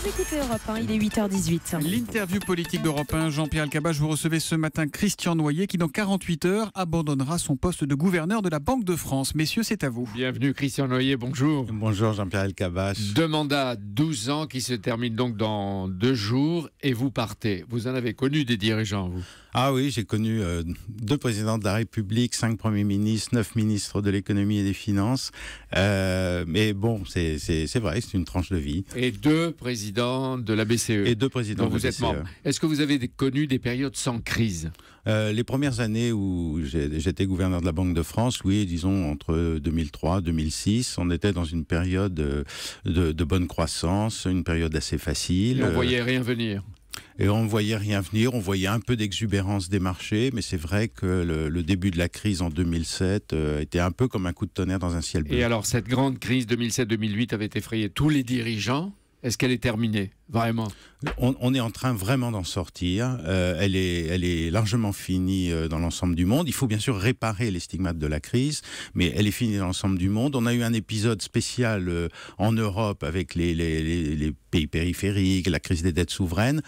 écoutez Europe 1, il est 8h18. L'interview politique d'Europe 1, Jean-Pierre Elkabbach, vous recevez ce matin Christian Noyer qui dans 48 heures abandonnera son poste de gouverneur de la Banque de France. Messieurs, c'est à vous. Bienvenue Christian Noyer, bonjour. Bonjour Jean-Pierre Elkabbach. 2 mandats, 12 ans qui se terminent donc dans 2 jours et vous partez. Vous en avez connu des dirigeants, vous? Ah oui, j'ai connu 2 présidents de la République, 5 premiers ministres, 9 ministres de l'économie et des finances. Mais bon, c'est vrai, c'est une tranche de vie. Et 2 présidents de la BCE. Et 2 présidents dont de la vous êtes BCE. membre. Est-ce que vous avez connu des périodes sans crise? Les premières années où j'étais gouverneur de la Banque de France, oui, disons entre 2003 et 2006, on était dans une période de bonne croissance, une période assez facile. Et on voyait rien venir. Et on ne voyait rien venir, on voyait un peu d'exubérance des marchés, mais c'est vrai que le début de la crise en 2007 était un peu comme un coup de tonnerre dans un ciel bleu. Et alors, cette grande crise 2007-2008 avait effrayé tous les dirigeants. Est-ce qu'elle est terminée, vraiment? On est en train vraiment d'en sortir. Elle est largement finie dans l'ensemble du monde. Il faut bien sûr réparer les stigmates de la crise, mais elle est finie dans l'ensemble du monde. On a eu un épisode spécial en Europe avec les pays périphériques, la crise des dettes souveraines.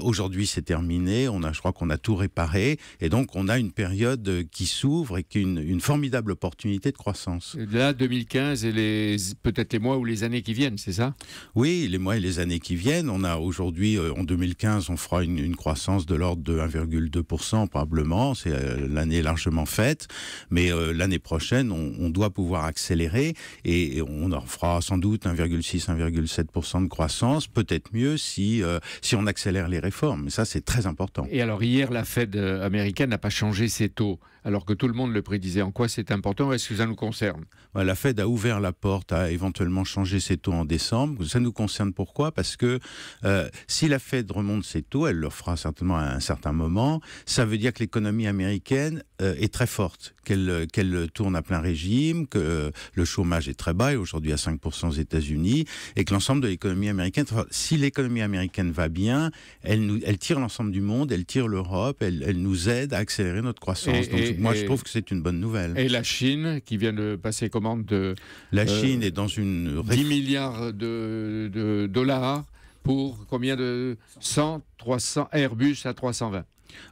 Aujourd'hui, c'est terminé. Je crois qu'on a tout réparé. Et donc, on a une période qui s'ouvre et qui est une formidable opportunité de croissance. Là, 2015 et peut-être les mois ou les années qui viennent, c'est ça? Oui, les mois et les années qui viennent. On a aujourd'hui, en 2015, on fera une croissance de l'ordre de 1,2% probablement. C'est l'année largement faite. Mais l'année prochaine, on doit pouvoir accélérer et on en fera sans doute 1,6, 1,7% de croissance. Peut-être mieux si on accélère les réformes. Mais ça, c'est très important. Et alors, hier, la Fed américaine n'a pas changé ses taux, alors que tout le monde le prédisait. En quoi c'est important? Est-ce que ça nous concerne? La Fed a ouvert la porte à éventuellement changer ses taux en décembre. Ça nous concerne pourquoi? Parce que si la Fed remonte ses taux, elle le fera certainement à un certain moment, ça veut dire que l'économie américaine est très forte, qu'elle tourne à plein régime, que le chômage est très bas, et aujourd'hui à 5% aux États-Unis, et que l'ensemble de l'économie américaine, si l'économie américaine va bien, elle tire l'ensemble du monde, elle tire l'Europe, elle nous aide à accélérer notre croissance. Moi, je trouve que c'est une bonne nouvelle. Et la Chine, qui vient de passer commande de... La Chine est dans une... 10 milliards de dollars pour combien de 100, 300, Airbus à 320.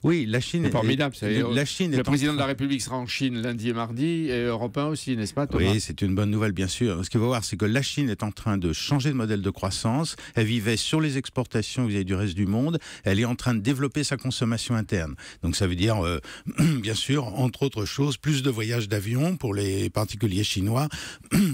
Oui, la Chine est formidable. Le président de la République sera en Chine lundi et mardi, et Europe 1 aussi, n'est-ce pas, Thomas? Oui, c'est une bonne nouvelle, bien sûr. Ce qu'il faut voir, c'est que la Chine est en train de changer de modèle de croissance. Elle vivait sur les exportations vis-à-vis du reste du monde. Elle est en train de développer sa consommation interne. Donc ça veut dire, bien sûr, entre autres choses, plus de voyages d'avion pour les particuliers chinois,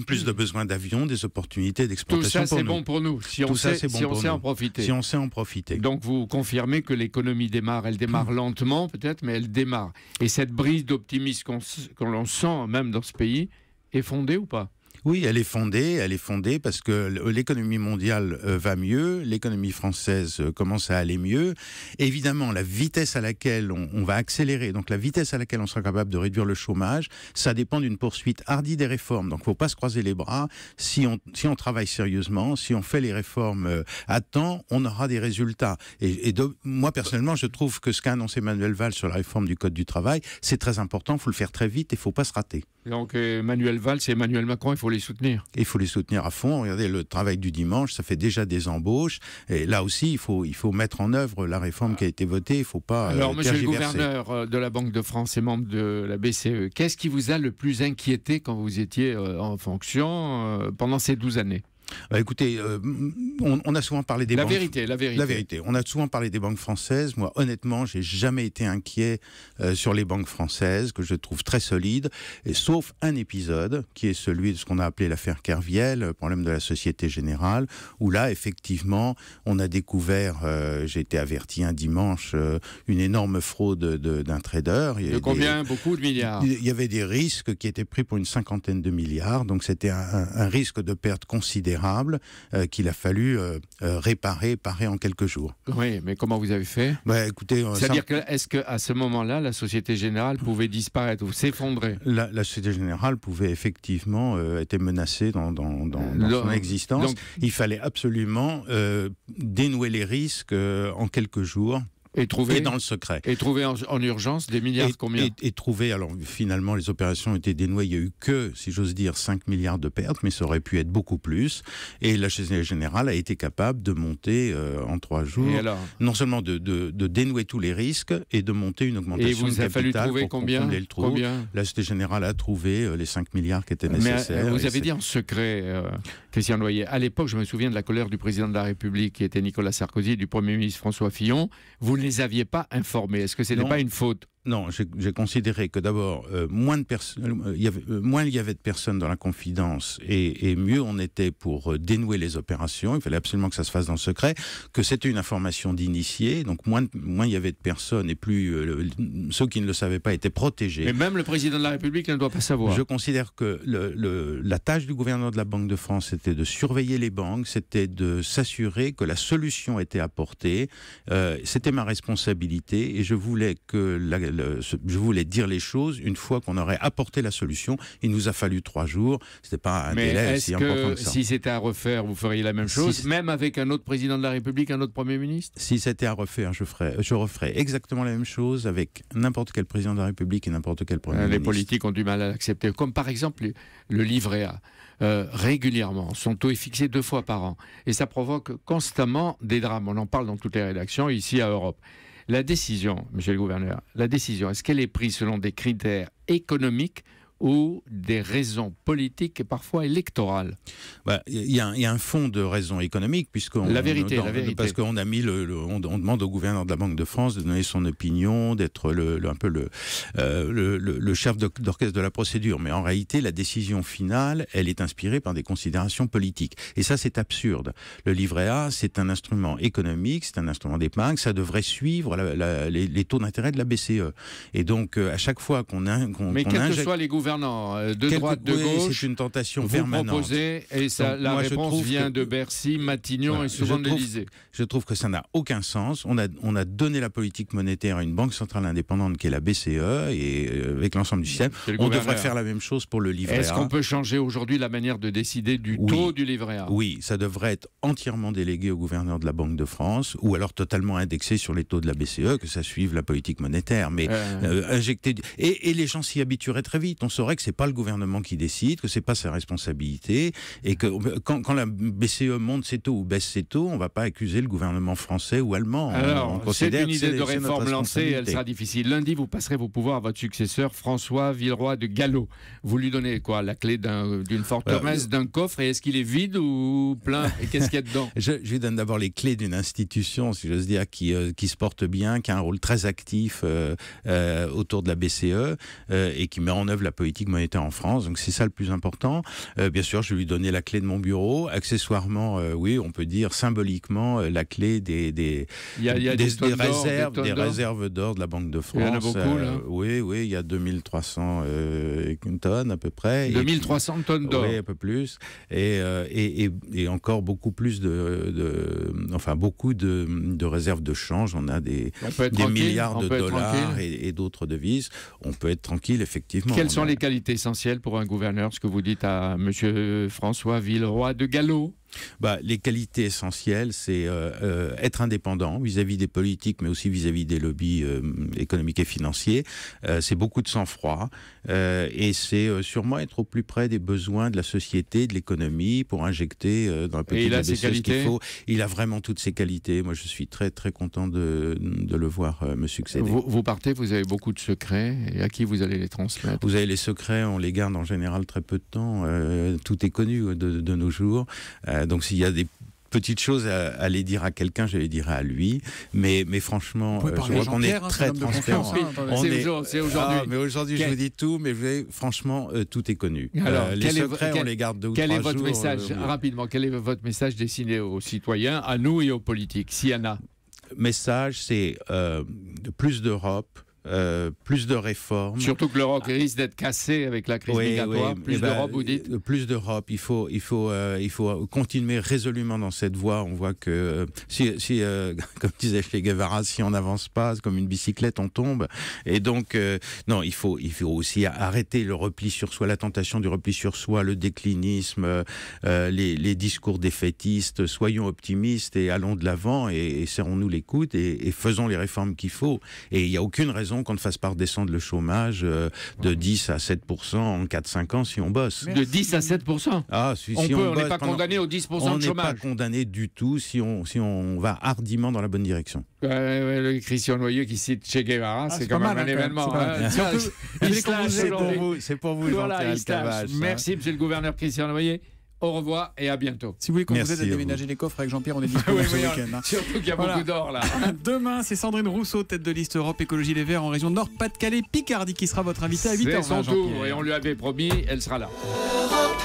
plus de besoins d'avions, des opportunités d'exportation. Tout ça, c'est bon pour nous, si on sait en profiter. Si on sait en profiter. Donc vous confirmez que l'économie démarre, elle démarre lentement peut-être, mais elle démarre. Et cette brise d'optimisme qu'on sent même dans ce pays est fondée ou pas? Oui, elle est fondée parce que l'économie mondiale va mieux, l'économie française commence à aller mieux. Évidemment, la vitesse à laquelle on va accélérer, donc la vitesse à laquelle on sera capable de réduire le chômage, ça dépend d'une poursuite hardie des réformes. Donc, il ne faut pas se croiser les bras. Si on travaille sérieusement, si on fait les réformes à temps, on aura des résultats. Moi, personnellement, je trouve que ce qu'a annoncé Manuel Valls sur la réforme du Code du travail, c'est très important. Il faut le faire très vite et il ne faut pas se rater. Donc, Manuel Valls et Emmanuel Macron, il faut les soutenir. Il faut les soutenir à fond. Regardez le travail du dimanche, ça fait déjà des embauches. Et là aussi, il faut mettre en œuvre la réforme qui a été votée. Il ne faut pas Alors, monsieur le tergiverser. gouverneur de la Banque de France et membre de la BCE, qu'est-ce qui vous a le plus inquiété quand vous étiez en fonction pendant ces 12 années? Écoutez, on a souvent parlé des banques... La vérité. On a souvent parlé des banques françaises. Moi, honnêtement, j'ai jamais été inquiet sur les banques françaises, que je trouve très solides, sauf un épisode, qui est celui de ce qu'on a appelé l'affaire Kerviel, le problème de la Société Générale, où là, effectivement, on a découvert, j'ai été averti un dimanche, une énorme fraude d'un trader. De combien? Beaucoup de milliards. Il y avait des risques qui étaient pris pour une 50aine de milliards, donc c'était un risque de perte considérable qu'il a fallu parer en quelques jours. Oui, mais comment vous avez fait? Écoutez, c'est-à-dire est-ce qu'à ce moment-là, la Société Générale pouvait disparaître ou s'effondrer? La Société Générale pouvait effectivement être menacée dans son existence. Donc, il fallait absolument dénouer les risques en quelques jours. Et dans le secret. Et trouver en urgence des milliards combien? Et trouver, alors finalement les opérations ont été dénouées, il n'y a eu que, si j'ose dire, 5 milliards de pertes, mais ça aurait pu être beaucoup plus. Et la Société Générale a été capable de monter en 3 jours, non seulement de dénouer tous les risques et de monter une augmentation de capital. Et vous a fallu trouver combien? La Société Générale a trouvé les 5 milliards qui étaient nécessaires. Mais vous avez dit en secret, Christian Noyer, à l'époque, je me souviens de la colère du président de la République, qui était Nicolas Sarkozy, et du Premier ministre François Fillon. Vous ne les aviez pas informés. Est-ce que ce n'est pas une faute? Non, j'ai considéré que d'abord, moins il y avait de personnes dans la confidence et mieux on était pour dénouer les opérations. Il fallait absolument que ça se fasse dans le secret, que c'était une information d'initié, donc moins il y avait de personnes et plus ceux qui ne le savaient pas étaient protégés. Mais même le président de la République ne doit pas savoir. Je considère que la tâche du gouverneur de la Banque de France, c'était de surveiller les banques, c'était de s'assurer que la solution était apportée. C'était ma responsabilité et je voulais je voulais dire les choses une fois qu'on aurait apporté la solution. Il nous a fallu 3 jours. C'était pas un délai si important que ça. Si c'était à refaire, vous feriez la même chose, même avec un autre président de la République, un autre Premier ministre? Si c'était à refaire, je referais exactement la même chose avec n'importe quel président de la République et n'importe quel Premier ministre. Les politiques ont du mal à l'accepter. Comme par exemple le livret A. Régulièrement, son taux est fixé 2 fois par an. Et ça provoque constamment des drames. On en parle dans toutes les rédactions, ici à Europe. La décision, monsieur le gouverneur, est-ce qu'elle est prise selon des critères économiques ou des raisons politiques et parfois électorales? Il y a un fond de raisons économiques, la vérité. Parce qu'on a mis on demande au gouverneur de la Banque de France de donner son opinion, d'être un peu le chef d'orchestre de la procédure. Mais en réalité, la décision finale, elle est inspirée par des considérations politiques. Et ça, c'est absurde. Le livret A, c'est un instrument économique, c'est un instrument d'épargne, ça devrait suivre les taux d'intérêt de la BCE. Et donc, à chaque fois qu'on Mais quels que soient les gouverneurs de droite, de gauche, c'est une tentation vous permanente. Proposez, et la réponse vient de Bercy, Matignon et souvent de l'Élysée. Je trouve que ça n'a aucun sens. On a donné la politique monétaire à une banque centrale indépendante qui est la BCE et avec l'ensemble du système. On devrait faire la même chose pour le livret A. Est-ce qu'on peut changer aujourd'hui la manière de décider du taux du livret A? Oui, ça devrait être entièrement délégué au gouverneur de la Banque de France ou alors totalement indexé sur les taux de la BCE, que ça suive la politique monétaire. Mais injecter... Et les gens s'y habitueraient très vite. On saurait que c'est pas le gouvernement qui décide, que c'est pas sa responsabilité, et que quand la BCE monte ses taux ou baisse ses taux, on va pas accuser le gouvernement français ou allemand. Alors, c'est une idée de réforme lancée, elle sera difficile. Lundi, vous passerez vos pouvoirs à votre successeur, François Villeroy de Galhau. Vous lui donnez quoi? La clé d'une forteresse, d'un coffre, et est-ce qu'il est vide ou plein? Et qu'est-ce qu'il y a dedans? Je lui donne d'abord les clés d'une institution, si j'ose dire, qui se porte bien, qui a un rôle très actif autour de la BCE et qui met en œuvre la politique monétaire en France. Donc c'est ça le plus important. Bien sûr, je vais lui donner la clé de mon bureau. Accessoirement, oui, on peut dire symboliquement la clé des réserves d'or de la Banque de France. Il y en a beaucoup, là. Oui, il y a 2300 tonnes à peu près. 2300 tonnes d'or. Oui, un peu plus. Et encore beaucoup plus beaucoup de réserves de change. On a des milliards de dollars et d'autres devises. On peut être tranquille, effectivement. Quelles sont les qualités essentielles pour un gouverneur, ce que vous dites à M. François Villeroy de Galhau? Les qualités essentielles, c'est être indépendant vis-à-vis des politiques, mais aussi vis-à-vis des lobbies économiques et financiers. C'est beaucoup de sang-froid et c'est sûrement être au plus près des besoins de la société, de l'économie, pour injecter dans la politique de la BCE ce qu'il faut. Il a vraiment toutes ces qualités. Moi, je suis très, très content de le voir me succéder. Vous partez, vous avez beaucoup de secrets. Et à qui vous allez les transmettre? Vous avez les secrets, on les garde en général très peu de temps. Tout est connu de nos jours. Donc s'il y a des petites choses à les dire à quelqu'un, je les dirai à lui. Mais franchement, je vois qu'on est très transparent. C'est aujourd'hui. Mais aujourd'hui, je vous dis tout, mais franchement, tout est connu. Alors, les secrets, on les garde 2 ou 3 jours. Quel est votre message, rapidement, quel est votre message destiné aux citoyens, à nous et aux politiques, s'il y en a? Message, c'est plus d'Europe, plus de réformes. Surtout que l'Europe risque d'être cassée avec la crise migratoire. Plus d'Europe, vous dites? Plus d'Europe. Il faut continuer résolument dans cette voie. On voit que comme disait Che Guevara, si on n'avance pas, comme une bicyclette, on tombe. Et donc, non, il faut aussi arrêter le repli sur soi, la tentation du repli sur soi, le déclinisme, les discours défaitistes. Soyons optimistes et allons de l'avant et serrons-nous les coudes et faisons les réformes qu'il faut. Et il n'y a aucune raison qu'on ne fasse pas redescendre le chômage de 10 à 7% en 4-5 ans si on bosse. De 10 à 7%? Ah, on n'est pas condamné au 10% de chômage. On n'est pas condamné du tout si on va hardiment dans la bonne direction. Le Christian Noyer qui cite Che Guevara, c'est quand même un événement. C'est pour vous, Jean-Pierre Elkabbach. Merci, monsieur le gouverneur Christian Noyer. Au revoir et à bientôt. Si vous voulez qu'on vous aide à déménager les coffres avec Jean-Pierre, on est disponible ce week-end. Surtout qu'il y a beaucoup d'or là. Demain, c'est Sandrine Rousseau, tête de liste Europe Écologie Les Verts en région Nord-Pas-de-Calais-Picardie, qui sera votre invitée à 8h20. C'est son tour et on lui avait promis, elle sera là. Europe.